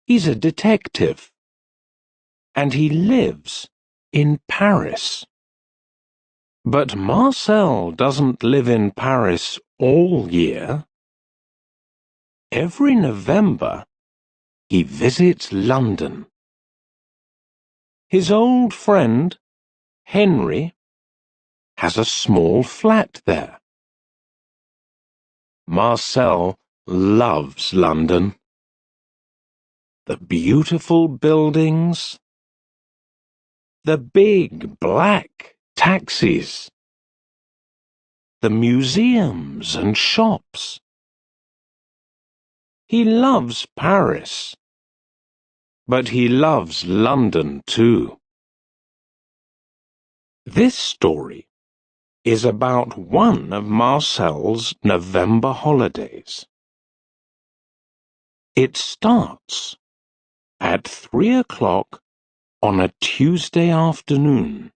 He's a detective. And he lives in Paris. But Marcel doesn't live in Paris all year. Every November, he visits London. His old friend, Henry, has a small flat there. Marcel loves London. The beautiful buildings, the big black taxis, the museums and shops. He loves Paris, but he loves London too. This story is about one of Marcel's November holidays. It starts at 3 o'clock on a Tuesday afternoon.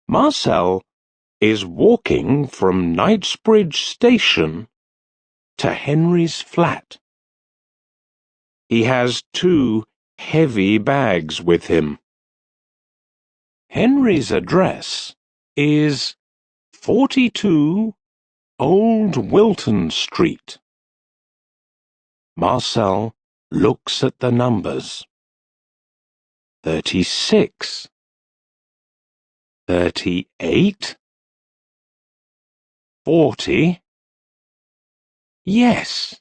Marcel is walking from Knightsbridge station to Henry's flat. He has 2 heavy bags with him. Henry's address is 42 Old Wilton Street. Marcel looks at the numbers. 36, 38, 40. Yes,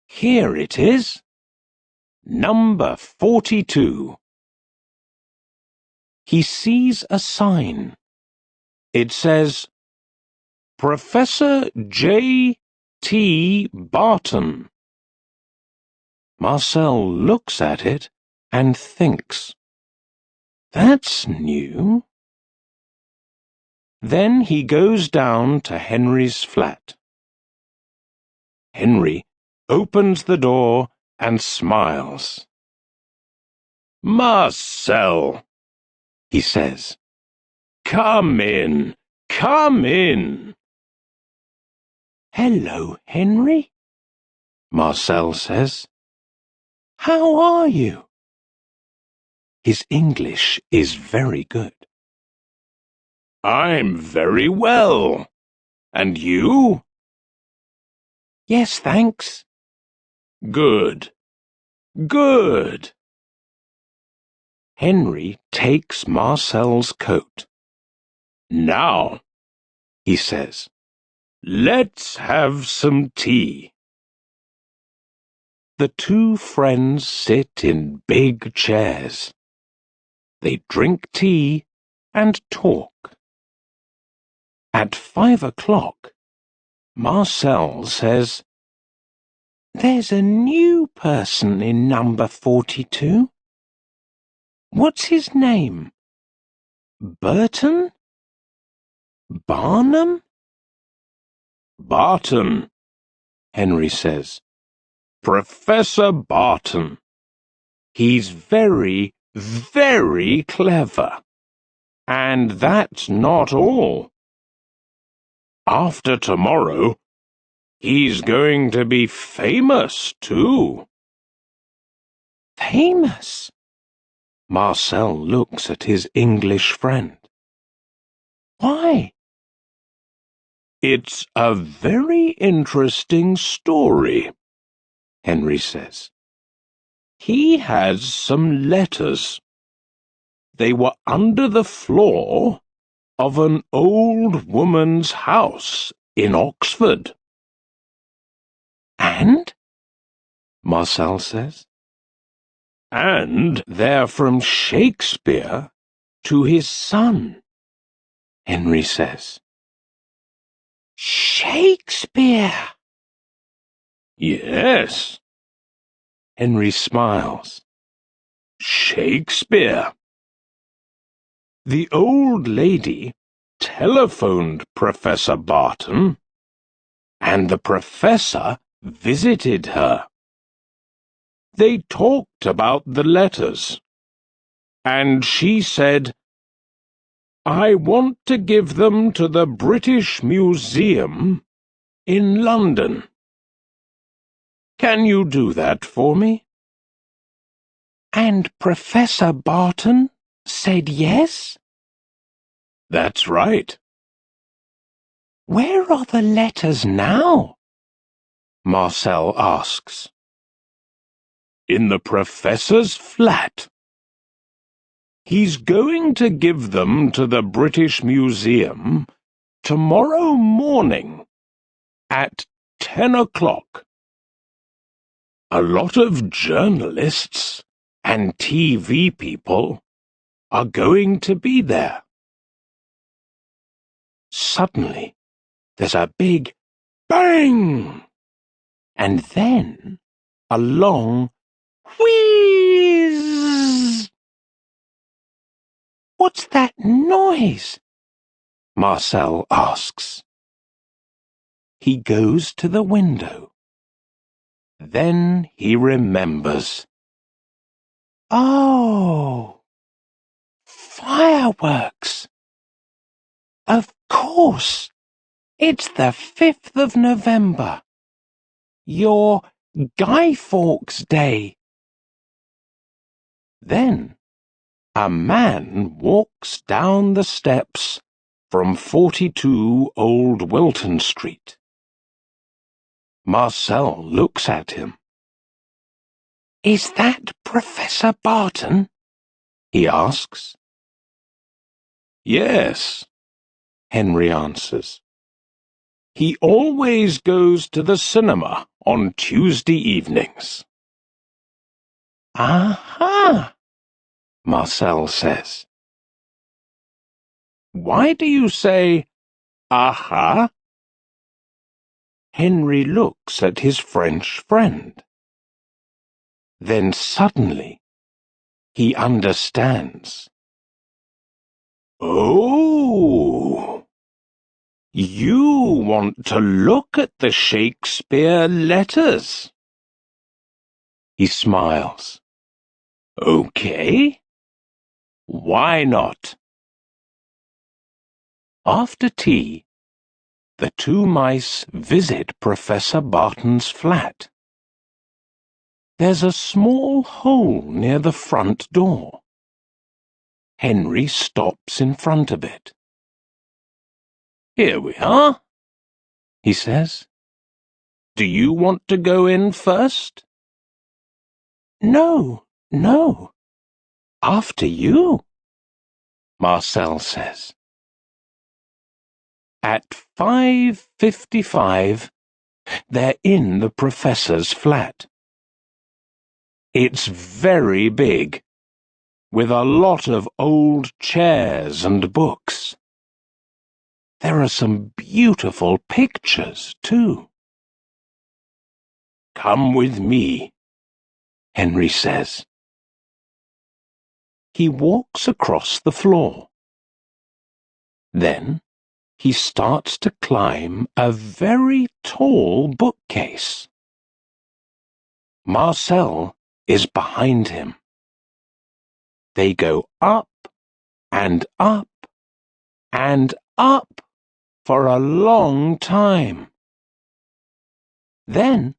here it is. Number 42. He sees a sign. It says, Professor J. T. Barton. Marcel looks at it and thinks, that's new. Then he goes down to Henry's flat. Henry opens the door and smiles. Marcel, he says, come in, come in. Hello, Henry, Marcel says. How are you? His English is very good. I'm very well. And you? Yes, thanks. Good. Good. Henry takes Marcel's coat. Now, he says, let's have some tea. The 2 friends sit in big chairs. They drink tea and talk. At 5 o'clock, Marcel says, there's a new person in number 42. What's his name? Barton? Barnum? Barton, Henry says. Professor Barton. He's very, very clever. And that's not all. After tomorrow, he's going to be famous, too. Famous? Marcel looks at his English friend. Why? It's a very interesting story, Henry says. He has some letters. They were under the floor of an old woman's house in Oxford. And? Marcel says. And they're from Shakespeare to his son, Henry says. Shakespeare! Yes. Henry smiles. Shakespeare. The old lady telephoned Professor Barton, and the professor visited her. They talked about the letters, and she said, I want to give them to the British Museum in London. Can you do that for me? And Professor Barton said yes? That's right. Where are the letters now? Marcel asks. In the professor's flat. He's going to give them to the British Museum tomorrow morning at 10 o'clock. A lot of journalists and TV people are going to be there. Suddenly, there's a big bang, and then a long wheeze. What's that noise? Marcel asks. He goes to the window. Then he remembers. Oh, fireworks. Of course, it's the 5th of November. Your Guy Fawkes Day. Then a man walks down the steps from 42 Old Wilton Street. Marcel looks at him. Is that Professor Barton? He asks. Yes, Henry answers. He always goes to the cinema on Tuesday evenings. Aha, Marcel says. Why do you say, aha? Henry looks at his French friend. Then suddenly, he understands. Oh! You want to look at the Shakespeare letters? He smiles. Okay. Why not? After tea, the two mice visit Professor Barton's flat. There's a small hole near the front door. Henry stops in front of it. Here we are, he says. Do you want to go in first? No. After you, Marcel says. At 5:55, they're in the professor's flat. It's very big, with a lot of old chairs and books. There are some beautiful pictures, too. Come with me, Henry says. He walks across the floor. Then he starts to climb a very tall bookcase. Marcel is behind him. They go up and up and up for a long time. Then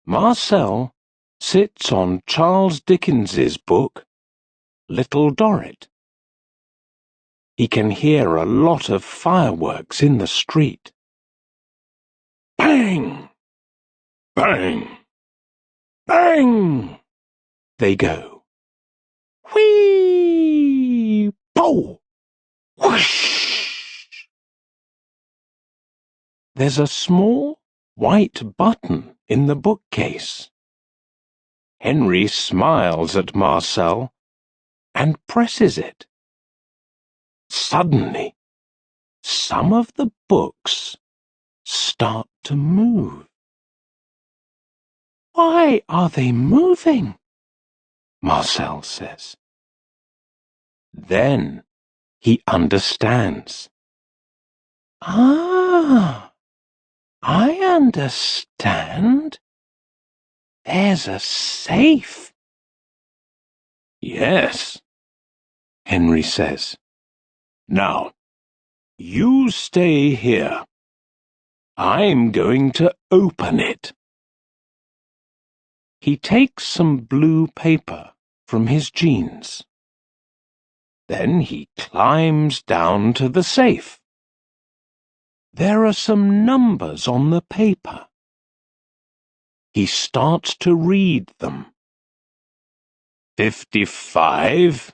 Marcel sits on Charles Dickens's book, Little Dorrit. He can hear a lot of fireworks in the street. Bang! Bang! Bang! They go. Whee! Pow! Whoosh! There's a small white button in the bookcase. Henry smiles at Marcel and presses it. Suddenly, some of the books start to move. Why are they moving? Marcel says. Then he understands. Ah, I understand. There's a safe. Yes, Henry says. Now, you stay here. I'm going to open it. He takes some blue paper from his jeans. Then he climbs down to the safe. There are some numbers on the paper. He starts to read them. 55,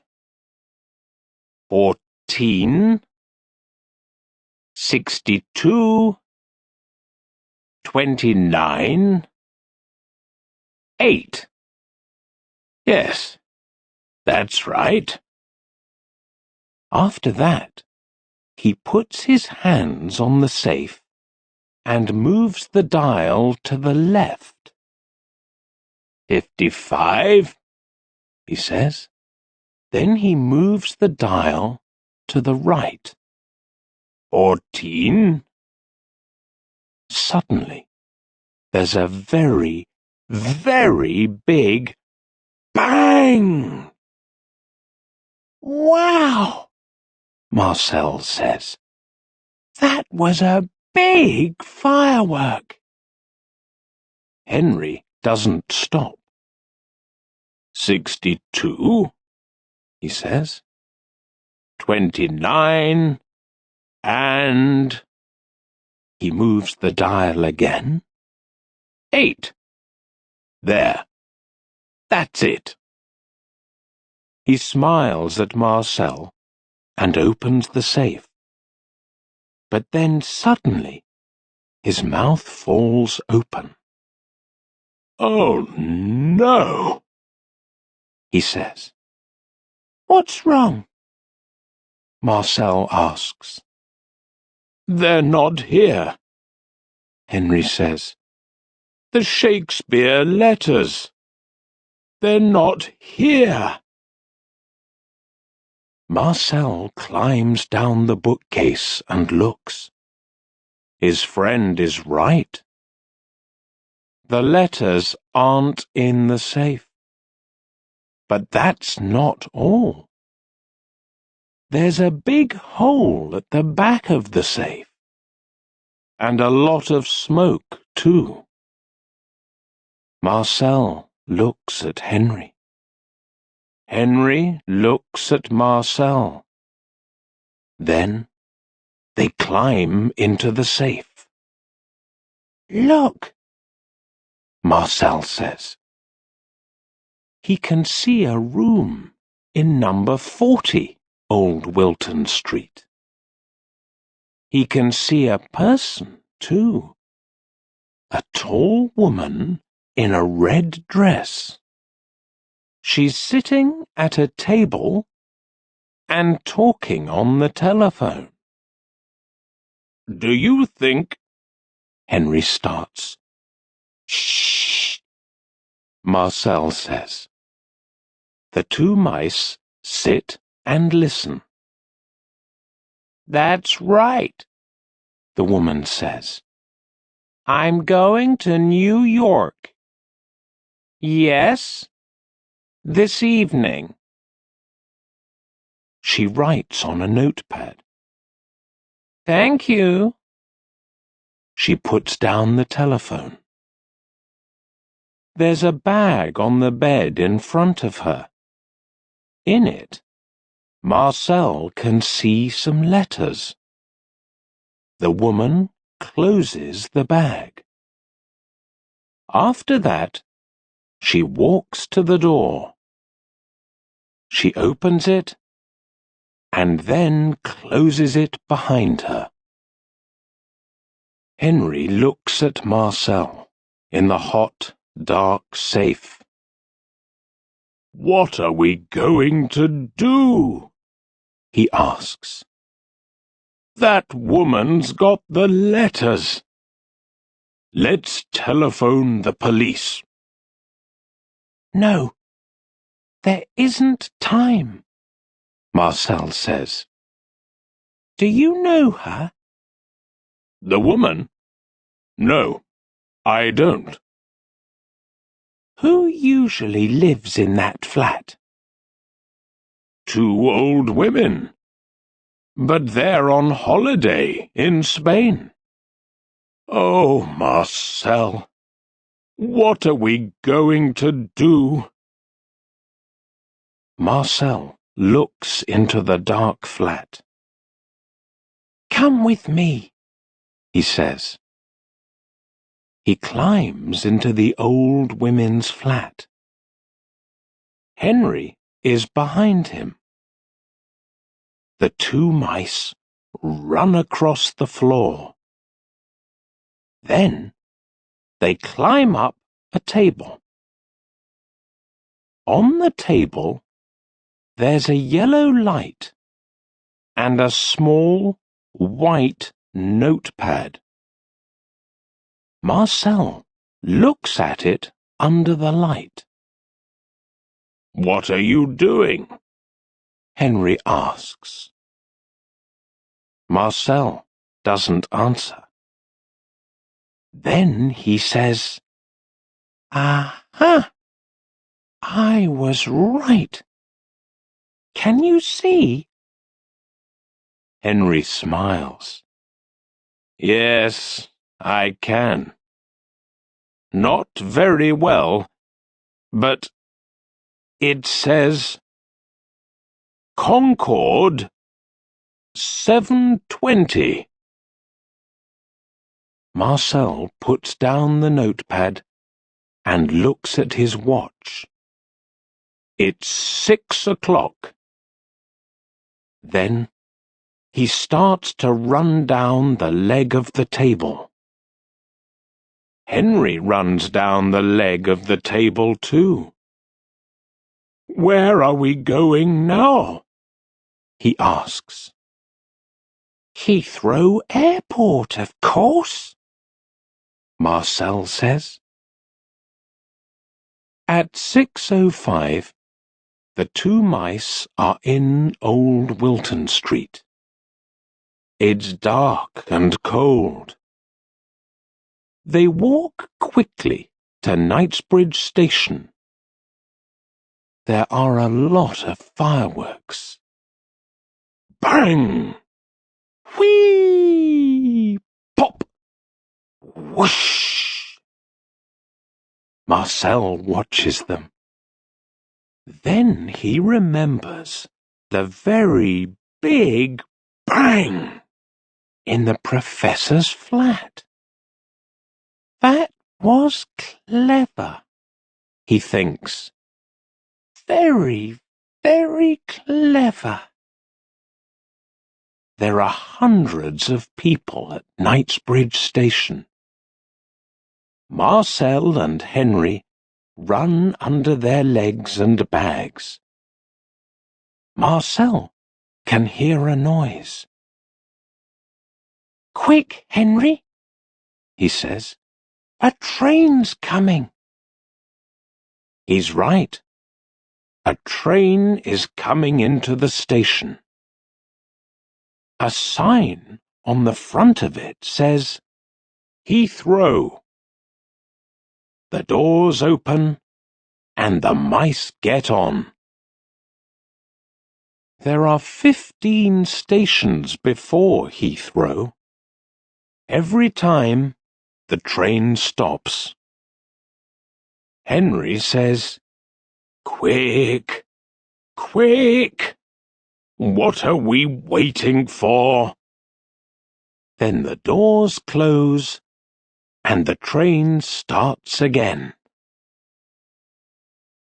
14, 62, 29, 8. Yes, that's right. After that, he puts his hands on the safe and moves the dial to the left. 55, he says. Then he moves the dial to the right. 14. Suddenly, there's a very, very big bang! Wow! Marcel says. That was a big firework. Henry doesn't stop. 62, he says. 29, and... He moves the dial again. 8. There. That's it. He smiles at Marcel and opens the safe. But then suddenly his mouth falls open. Oh, no, he says. What's wrong? Marcel asks. They're not here, Henry says. The Shakespeare letters. They're not here. Marcel climbs down the bookcase and looks. His friend is right. The letters aren't in the safe. But that's not all. There's a big hole at the back of the safe. And a lot of smoke, too. Marcel looks at Henry. Henry looks at Marcel. Then they climb into the safe. Look, Marcel says. He can see a room in number 40, Old Wilton Street. He can see a person, too. A tall woman in a red dress. She's sitting at a table and talking on the telephone. Do you think... Henry starts. Shh, Marcel says. The two mice sit and listen. that's right, the woman says. I'm going to New York. Yes, this evening. She writes on a notepad. Thank you. She puts down the telephone. There's a bag on the bed in front of her. In it, Marcel can see some letters. The woman closes the bag. After that, she walks to the door. She opens it and then closes it behind her. Henry looks at Marcel in the hot, dark safe. What are we going to do? He asks. That woman's got the letters. Let's telephone the police. No, there isn't time, Marcel says. Do you know her? The woman? No, I don't. Who usually lives in that flat? 2 old women. But they're on holiday in Spain. Oh, Marcel, What are we going to do? Marcel looks into the dark flat. Come with me, he says. He climbs into the old women's flat. Henry is behind him. The two mice run across the floor. Then they climb up a table. On the table, there's a yellow light and a small white notepad. Marcel looks at it under the light. What are you doing? Henry asks. Marcel doesn't answer. Then he says, Aha! I was right. Can you see? Henry smiles. Yes, I can. Not very well, but it says Concord 7:20. Marcel puts down the notepad and looks at his watch. It's 6 o'clock. Then he starts to run down the leg of the table. Henry runs down the leg of the table too. Where are we going now? He asks. Heathrow Airport, of course, Marcel says. At 6:05, the two mice are in old Wilton Street. It's dark and cold. They walk quickly to Knightsbridge station. There are a lot of fireworks. Bang! Whee! Pop! Whoosh! Marcel watches them. Then he remembers the very big bang in the professor's flat. That was clever, he thinks. Very, very clever. There are hundreds of people at Knightsbridge station. Marcel and Henry run under their legs and bags. Marcel can hear a noise. Quick, Henry, he says. A train's coming. He's right. A train is coming into the station. A sign on the front of it says, Heathrow. The doors open, and the mice get on. There are 15 stations before Heathrow. Every time, the train stops. Henry says, Quick, quick! What are we waiting for? Then the doors close, and the train starts again.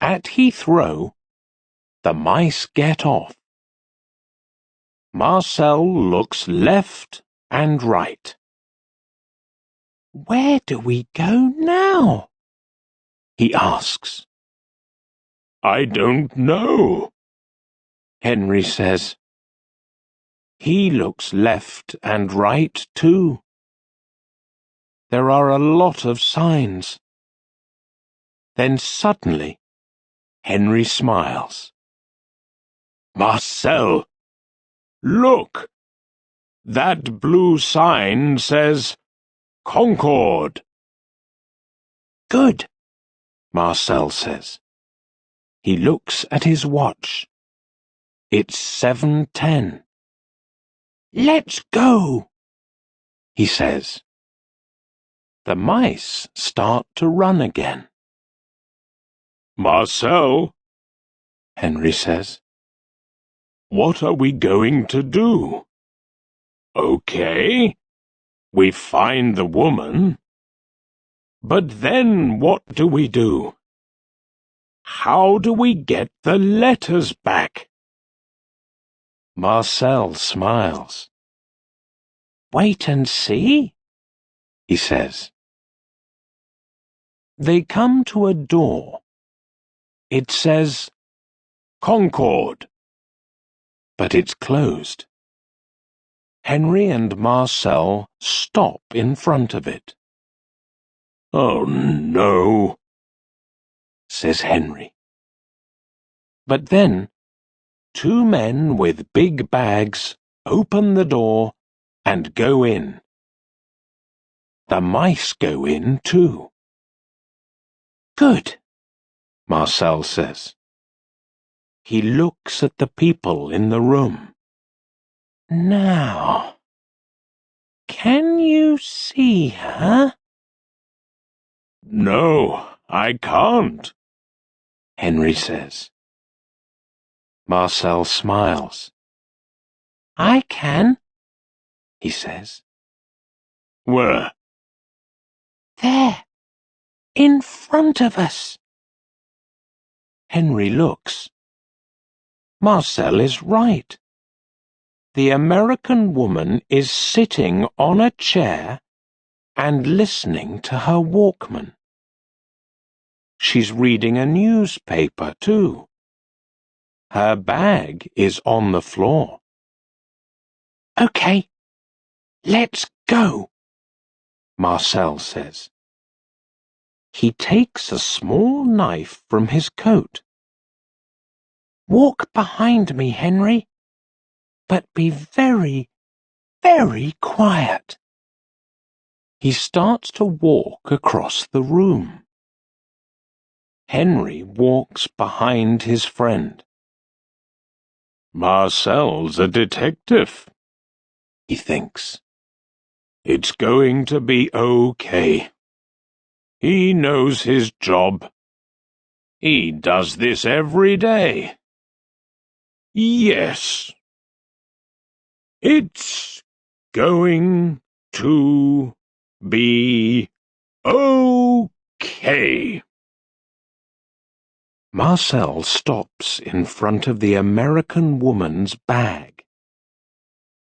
At Heathrow, the mice get off. Marcel looks left and right. Where do we go now? He asks. I don't know, Henry says. He looks left and right too. There are a lot of signs. Then suddenly, Henry smiles. Marcel, look! That blue sign says Concord. Good, Marcel says. He looks at his watch. It's 7:10. Let's go, he says. The mice start to run again. Marcel, Henry says. what are we going to do? Okay, we find the woman. But then what do we do? How do we get the letters back? Marcel smiles. Wait and see, he says. They come to a door. It says, Concord. but it's closed. Henry and Marcel stop in front of it. Oh no, says Henry. But then, two men with big bags open the door and go in. The mice go in too. Good, Marcel says. He looks at the people in the room. Now, can you see her? No, I can't, Henry says. Marcel smiles. I can, he says. Where? There, in front of us. Henry looks. Marcel is right. The American woman is sitting on a chair and listening to her Walkman. She's reading a newspaper too. Her bag is on the floor. Okay, let's go, Marcel says. He takes a small knife from his coat. Walk behind me, Henry, but be very, very quiet. He starts to walk across the room. Henry walks behind his friend. Marcel's a detective, he thinks. It's going to be okay. He knows his job. He does this every day. Yes. It's going to be okay. Marcel stops in front of the American woman's bag.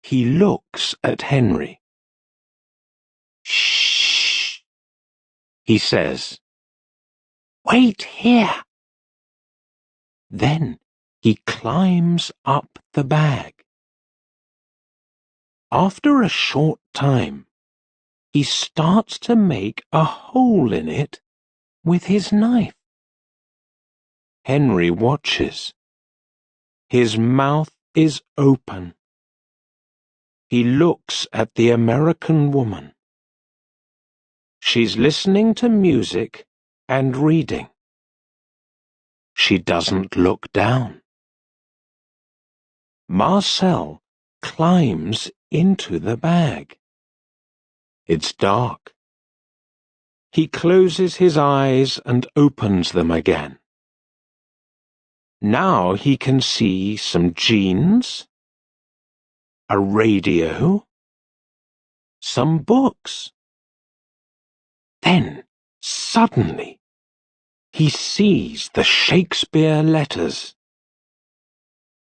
He looks at Henry. Shh, he says. Wait here. Then he climbs up the bag. After a short time, he starts to make a hole in it with his knife. Henry watches. His mouth is open. He looks at the American woman. She's listening to music and reading. She doesn't look down. Marcel climbs into the bag. It's dark. He closes his eyes and opens them again. Now he can see some jeans, a radio, some books. Then, suddenly, he sees the Shakespeare letters.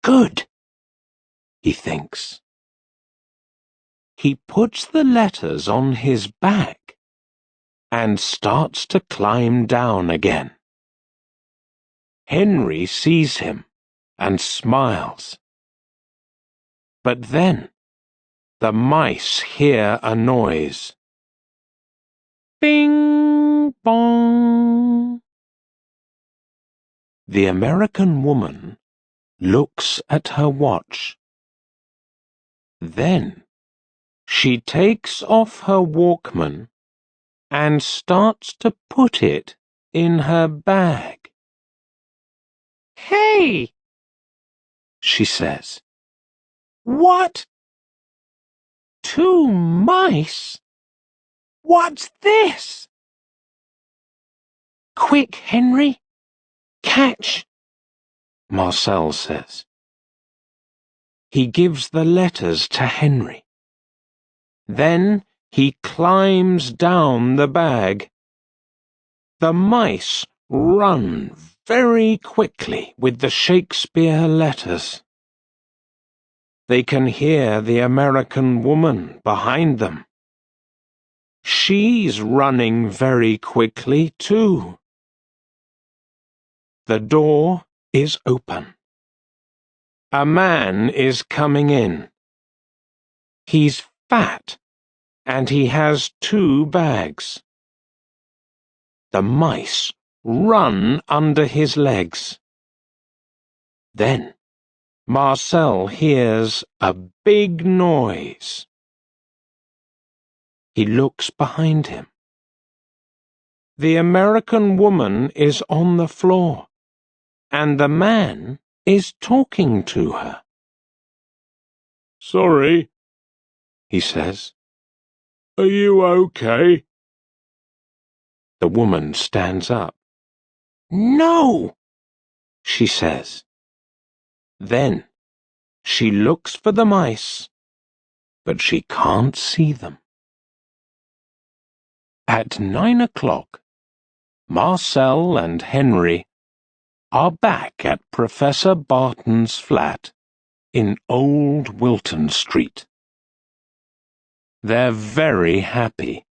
Good, he thinks. He puts the letters on his back and starts to climb down again. Henry sees him and smiles. But then the mice hear a noise. Bing bong. The American woman looks at her watch. Then she takes off her Walkman and starts to put it in her bag. Hey, she says. What? 2 mice? What's this? Quick, Henry! Catch! Marcel says. He gives the letters to Henry. Then he climbs down the bag. The mice run very quickly with the Shakespeare letters. They can hear the American woman behind them. She's running very quickly too. The door is open. A man is coming in. He's fat, and he has 2 bags. The mice run under his legs. Then Marcel hears a big noise. He looks behind him. The American woman is on the floor, and the man is talking to her. Sorry, he says. Are you okay? The woman stands up. No, she says. Then she looks for the mice, but she can't see them. At 9 o'clock, Marcel and Henry are back at Professor Barton's flat in Old Wilton Street. They're very happy.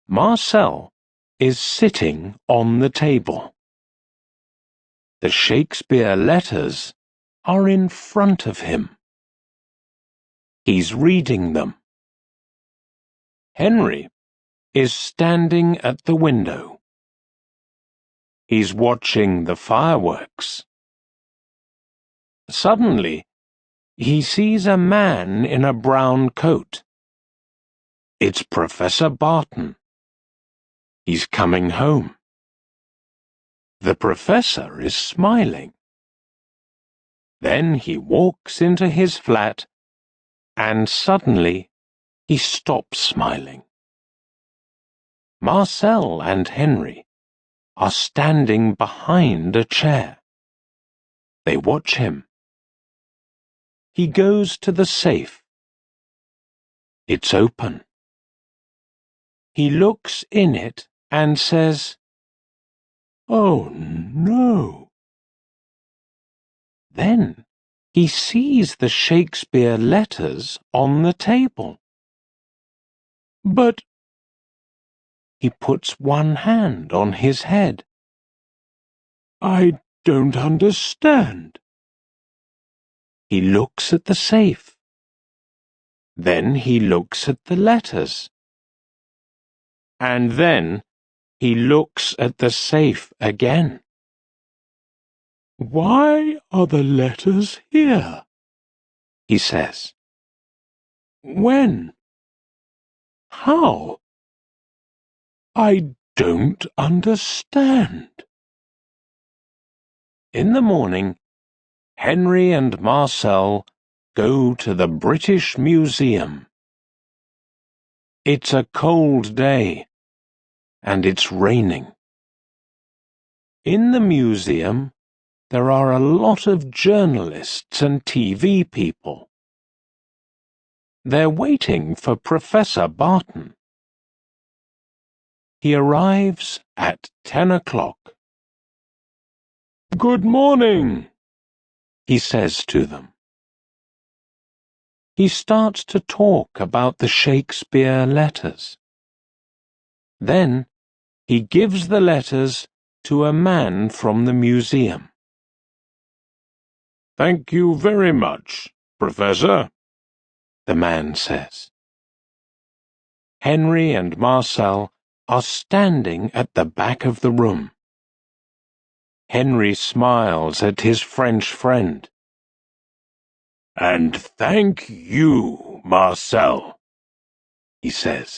Marcel is sitting on the table. The Shakespeare letters are in front of him. He's reading them. Henry is standing at the window. He's watching the fireworks. Suddenly, he sees a man in a brown coat. It's Professor Barton. He's coming home. The professor is smiling. Then he walks into his flat, and suddenly he stops smiling. Marcel and Henry are standing behind a chair. They watch him. He goes to the safe. It's open. He looks in it and says, "Oh, no." Then he sees the Shakespeare letters on the table. But he puts one hand on his head. "I don't understand." He looks at the safe. Then he looks at the letters. And then he looks at the safe again. "Why are the letters here?" he says. "When? How? I don't understand." In the morning, Henry and Marcel go to the British Museum. It's a cold day, and it's raining. In the museum, there are a lot of journalists and TV people. They're waiting for Professor Barton. He arrives at 10 o'clock. "Good morning," he says to them. He starts to talk about the Shakespeare letters. Then he gives the letters to a man from the museum. Thank you very much, Professor, the man says. Henry and Marcel are standing at the back of the room. Henry smiles at his French friend. "And thank you, Marcel," he says.